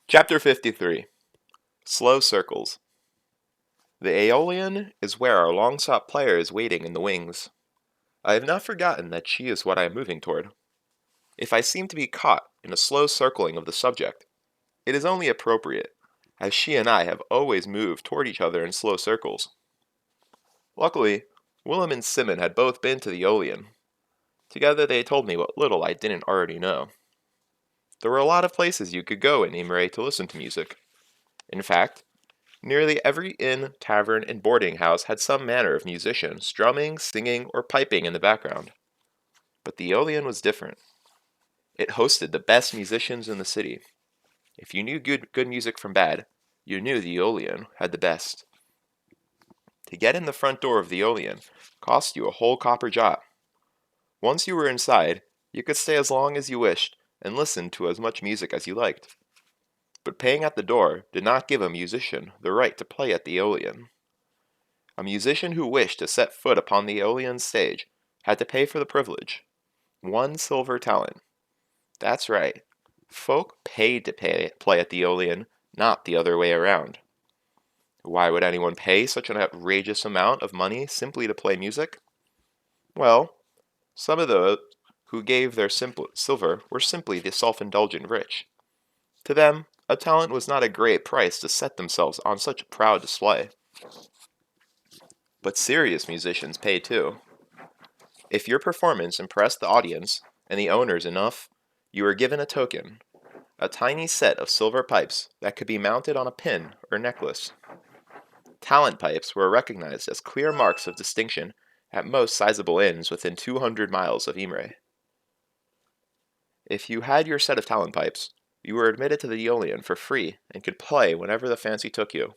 Chapter 53 Slow Circles. The Aeolian is where our long-sought player is waiting in the wings. I have not forgotten that she is what I am moving toward. If I seem to be caught in a slow circling of the subject, it is only appropriate, as she and I have always moved toward each other in slow circles. Luckily, Willem and Simon had both been to the Aeolian. Together they told me what little I didn't already know. There were a lot of places you could go in Imre to listen to music. In fact, nearly every inn, tavern, and boarding house had some manner of musician strumming, singing, or piping in the background. But the Aeolian was different. It hosted the best musicians in the city. If you knew good music from bad, you knew the Aeolian had the best. To get in the front door of the Aeolian cost you a whole copper jot. Once you were inside, you could stay as long as you wished and listen to as much music as you liked. But paying at the door did not give a musician the right to play at the Aeolian. A musician who wished to set foot upon the Aeolian stage had to pay for the privilege. 1 silver talent. That's right. Folk paid to play at the Aeolian, not the other way around. Why would anyone pay such an outrageous amount of money simply to play music? Well, some of those who gave their silver were simply the self-indulgent rich. To them, a talent was not a great price to set themselves on such a proud display. But serious musicians pay too. If your performance impressed the audience and the owners enough, you were given a token, a tiny set of silver pipes that could be mounted on a pin or necklace. Talent pipes were recognized as clear marks of distinction at most sizable inns within 200 miles of Imre. If you had your set of talent pipes, you were admitted to the Aeolian for free and could play whenever the fancy took you.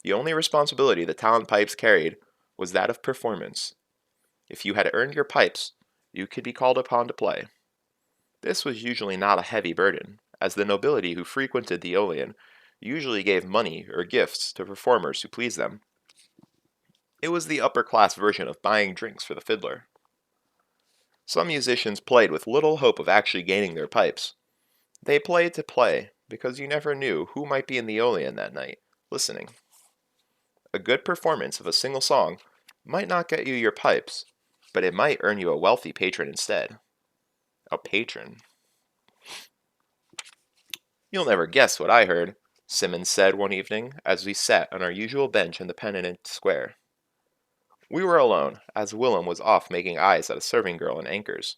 The only responsibility the talent pipes carried was that of performance. If you had earned your pipes, you could be called upon to play. This was usually not a heavy burden, as the nobility who frequented the Aeolian usually gave money or gifts to performers who pleased them. It was the upper-class version of buying drinks for the fiddler. Some musicians played with little hope of actually gaining their pipes. They played to play, because you never knew who might be in the Aeolian that night, listening. A good performance of a single song might not get you your pipes, but it might earn you a wealthy patron instead. A patron. You'll never guess what I heard, Simmons said one evening as we sat on our usual bench in the penitent square. We were alone, as Willem was off making eyes at a serving girl in Anchors.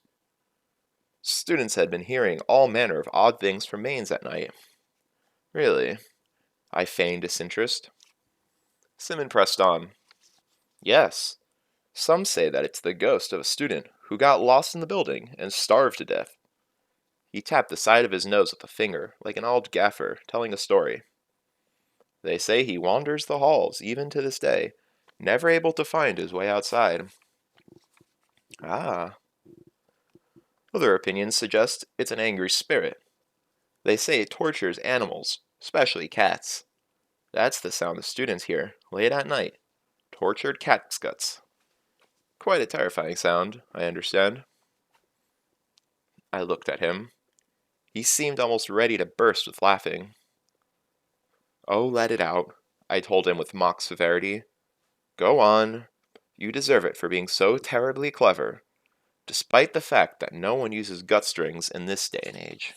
Students had been hearing all manner of odd things from Mainz that night. Really? I feigned disinterest. Simon pressed on. Yes. Some say that it's the ghost of a student who got lost in the building and starved to death. He tapped the side of his nose with a finger, like an old gaffer telling a story. They say he wanders the halls, even to this day, never able to find his way outside. Ah. Other opinions suggest it's an angry spirit. They say it tortures animals, especially cats. That's the sound the students hear, late at night. Tortured cat's guts. Quite a terrifying sound, I understand. I looked at him. He seemed almost ready to burst with laughing. Oh, let it out, I told him with mock severity. Go on. You deserve it for being so terribly clever, despite the fact that no one uses gut strings in this day and age.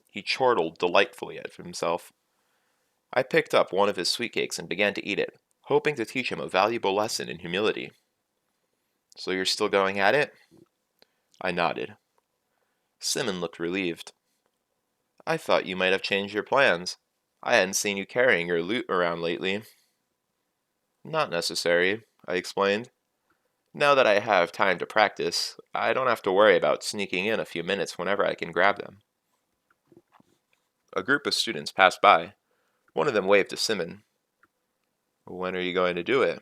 He chortled delightfully at himself. I picked up one of his sweetcakes and began to eat it, hoping to teach him a valuable lesson in humility. So you're still going at it? I nodded. Simon looked relieved. I thought you might have changed your plans. I hadn't seen you carrying your lute around lately. Not necessary, I explained. Now that I have time to practice, I don't have to worry about sneaking in a few minutes whenever I can grab them. A group of students passed by. One of them waved to Simon. When are you going to do it?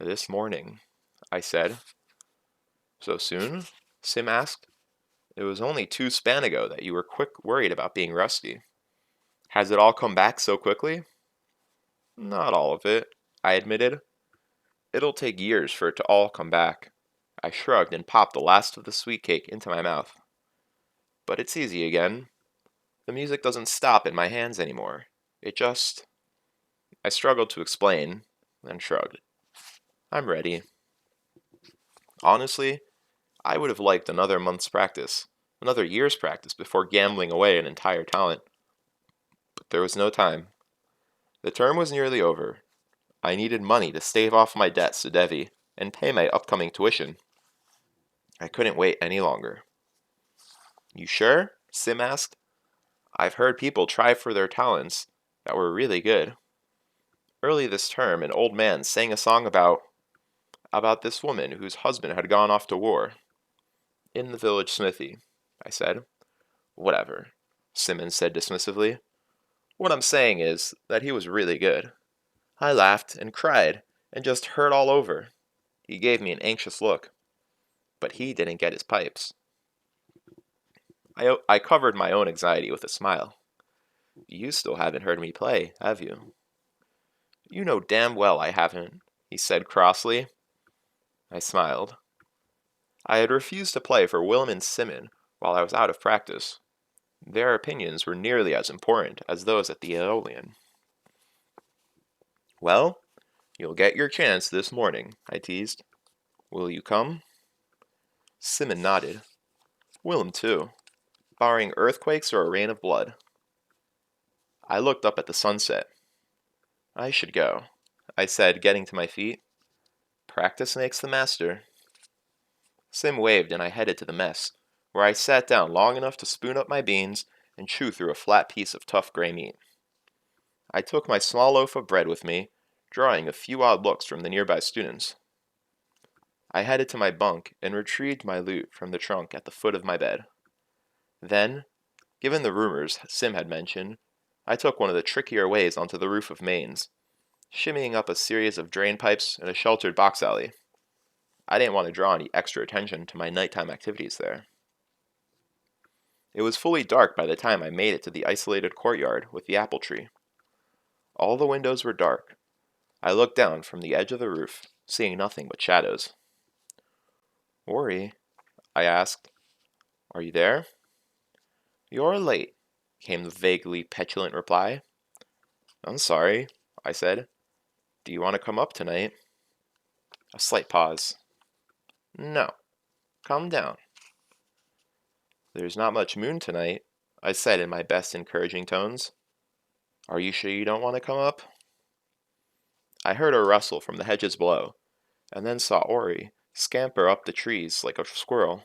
This morning, I said. So soon? Sim asked. It was only 2 span ago that you were worried about being rusty. Has it all come back so quickly? Not all of it, I admitted. It'll take years for it to all come back. I shrugged and popped the last of the sweet cake into my mouth. But it's easy again. The music doesn't stop in my hands anymore. It just. I struggled to explain, then shrugged. I'm ready. Honestly, I would have liked another month's practice, another year's practice before gambling away an entire talent. But there was no time. The term was nearly over. I needed money to stave off my debts to Devi and pay my upcoming tuition. I couldn't wait any longer. You sure? Sim asked. I've heard people try for their talents that were really good. Early this term, an old man sang a song about this woman whose husband had gone off to war. In the village smithy, I said. Whatever, Simmons said dismissively. What I'm saying is that he was really good. I laughed and cried and just hurt all over. He gave me an anxious look. But he didn't get his pipes. I covered my own anxiety with a smile. You still haven't heard me play, have you? You know damn well I haven't, he said crossly. I smiled. I had refused to play for Willem and Simon while I was out of practice. Their opinions were nearly as important as those at the Aeolian. Well, you'll get your chance this morning, I teased. Will you come? Simon nodded. Willem, too, barring earthquakes or a rain of blood. I looked up at the sunset. I should go, I said, getting to my feet. Practice makes the master. Sim waved and I headed to the mess, where I sat down long enough to spoon up my beans and chew through a flat piece of tough gray meat. I took my small loaf of bread with me, drawing a few odd looks from the nearby students. I headed to my bunk and retrieved my loot from the trunk at the foot of my bed. Then, given the rumors Sim had mentioned, I took one of the trickier ways onto the roof of Maine's, shimmying up a series of drain pipes in a sheltered box alley. I didn't want to draw any extra attention to my nighttime activities there. It was fully dark by the time I made it to the isolated courtyard with the apple tree. All the windows were dark. I looked down from the edge of the roof, seeing nothing but shadows. Ori, I asked, are you there? You're late, came the vaguely petulant reply. I'm sorry, I said. Do you want to come up tonight? A slight pause. No. Calm down. There's not much moon tonight, I said in my best encouraging tones. Are you sure you don't want to come up? I heard a rustle from the hedges below, and then saw Ori scamper up the trees like a squirrel.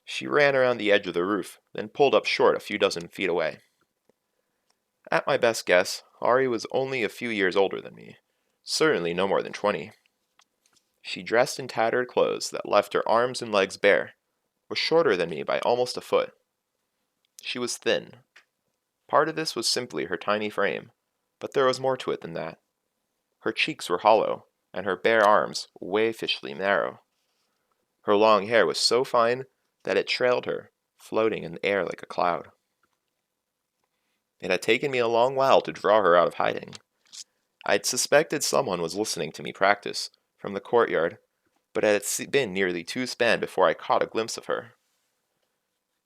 She ran around the edge of the roof, then pulled up short a few dozen feet away. At my best guess, Ori was only a few years older than me, certainly no more than 20. She dressed in tattered clothes that left her arms and legs bare, was shorter than me by almost a foot. She was thin. Part of this was simply her tiny frame, but there was more to it than that. Her cheeks were hollow, and her bare arms waifishly narrow. Her long hair was so fine that it trailed her, floating in the air like a cloud. It had taken me a long while to draw her out of hiding. I'd suspected someone was listening to me practice, from the courtyard, but it had been nearly 2 span before I caught a glimpse of her.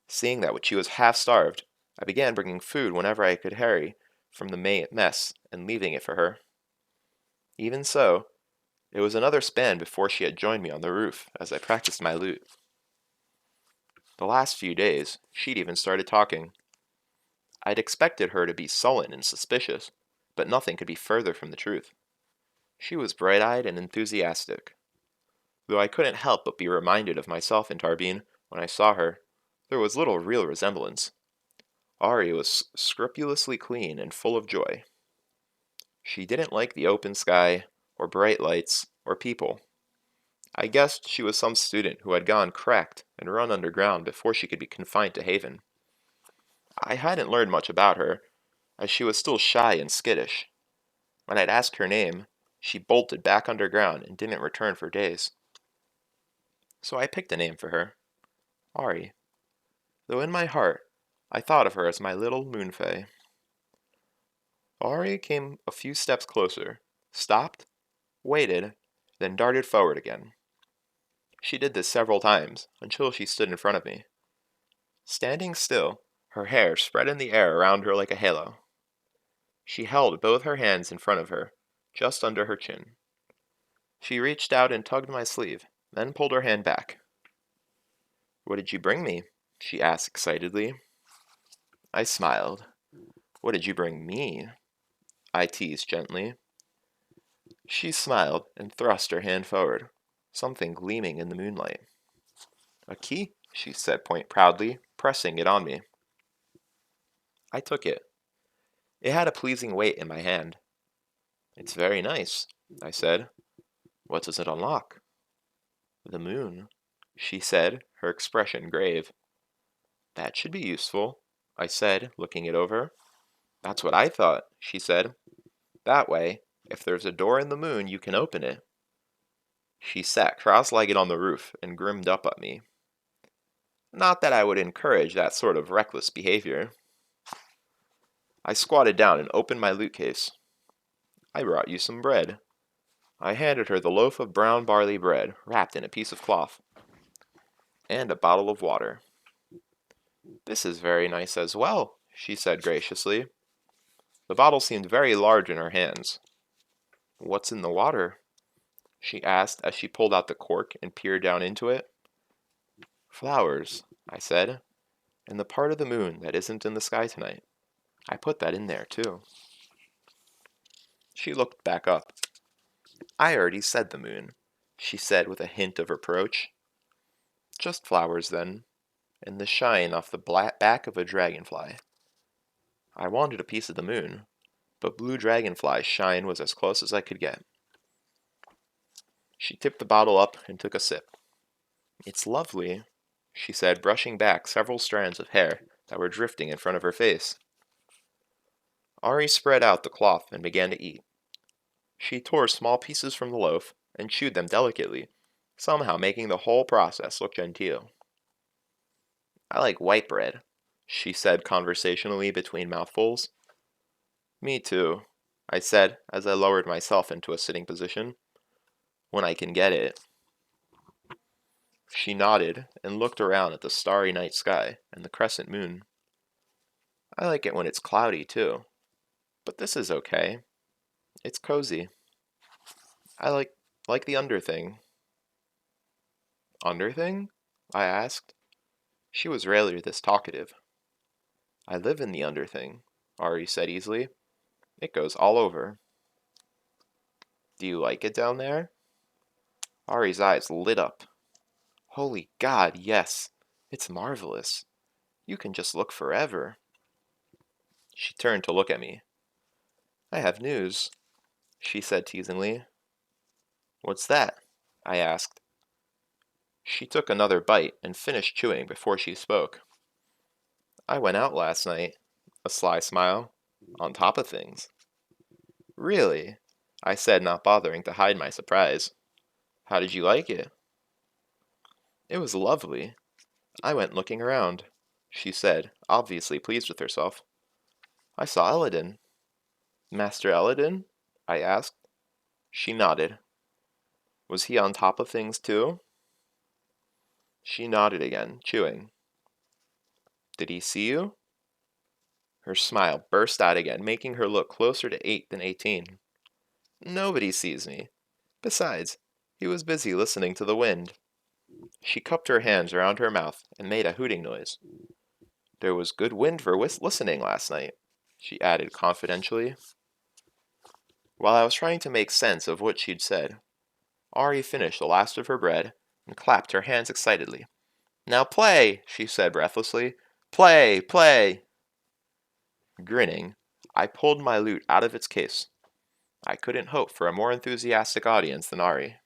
Seeing that she was half-starved, I began bringing food whenever I could hurry from the mess and leaving it for her. Even so, it was another span before she had joined me on the roof as I practiced my lute. The last few days, she'd even started talking. I'd expected her to be sullen and suspicious, but nothing could be further from the truth. She was bright-eyed and enthusiastic. Though I couldn't help but be reminded of myself in Tarbine when I saw her, there was little real resemblance. Ari was scrupulously clean and full of joy. She didn't like the open sky, or bright lights, or people. I guessed she was some student who had gone cracked and run underground before she could be confined to Haven. I hadn't learned much about her, as she was still shy and skittish. When I'd ask her name, she bolted back underground and didn't return for days. So I picked a name for her, Ari, though in my heart I thought of her as my little moon fae. Ari came a few steps closer, stopped, waited, then darted forward again. She did this several times, until she stood in front of me. Standing still, Her hair spread in the air around her like a halo. She held both her hands in front of her, just under her chin. She reached out and tugged my sleeve, then pulled her hand back. "What did you bring me?" she asked excitedly. I smiled. "What did you bring me?" I teased gently. She smiled and thrust her hand forward, something gleaming in the moonlight. "A key," she said proudly, pressing it on me. I took it. It had a pleasing weight in my hand. "It's very nice," I said. "What does it unlock?" "The moon," she said, her expression grave. "That should be useful," I said, looking it over. "That's what I thought," she said. "That way, if there's a door in the moon, you can open it." She sat cross-legged on the roof and grinned up at me. Not that I would encourage that sort of reckless behavior. I squatted down and opened my loot case. "I brought you some bread." I handed her the loaf of brown barley bread, wrapped in a piece of cloth, and a bottle of water. "This is very nice as well," she said graciously. The bottle seemed very large in her hands. "What's in the water?" she asked as she pulled out the cork and peered down into it. "Flowers," I said, "and the part of the moon that isn't in the sky tonight. I put that in there, too." She looked back up. "I already said the moon," she said with a hint of reproach. "Just flowers, then, and the shine off the back of a dragonfly." I wanted a piece of the moon, but blue dragonfly's shine was as close as I could get. She tipped the bottle up and took a sip. "It's lovely," she said, brushing back several strands of hair that were drifting in front of her face. Ari spread out the cloth and began to eat. She tore small pieces from the loaf and chewed them delicately, somehow making the whole process look genteel. "I like white bread," she said conversationally between mouthfuls. "Me too," I said as I lowered myself into a sitting position. "When I can get it." She nodded and looked around at the starry night sky and the crescent moon. "I like it when it's cloudy, too. But this is okay. It's cozy. I like the underthing." "Underthing?" I asked. She was rarely this talkative. "I live in the underthing," Ari said easily. "It goes all over." "Do you like it down there?" Ari's eyes lit up. "Holy God, yes. It's marvelous. You can just look forever." She turned to look at me. "I have news," she said teasingly. "What's that?" I asked. She took another bite and finished chewing before she spoke. "I went out last night," a sly smile, "on top of things." "Really?" I said, not bothering to hide my surprise. "How did you like it?" "It was lovely. I went looking around," she said, obviously pleased with herself. "I saw Eladin." "Master Eladin?" I asked. She nodded. "Was he on top of things too?" She nodded again, chewing. "Did he see you?" Her smile burst out again, making her look closer to 8 than 18. "Nobody sees me. Besides, he was busy listening to the wind." She cupped her hands around her mouth and made a hooting noise. "There was good wind for listening last night," she added confidentially. While I was trying to make sense of what she'd said, Ari finished the last of her bread and clapped her hands excitedly. "Now play," she said breathlessly. "Play, play." Grinning, I pulled my loot out of its case. I couldn't hope for a more enthusiastic audience than Ari.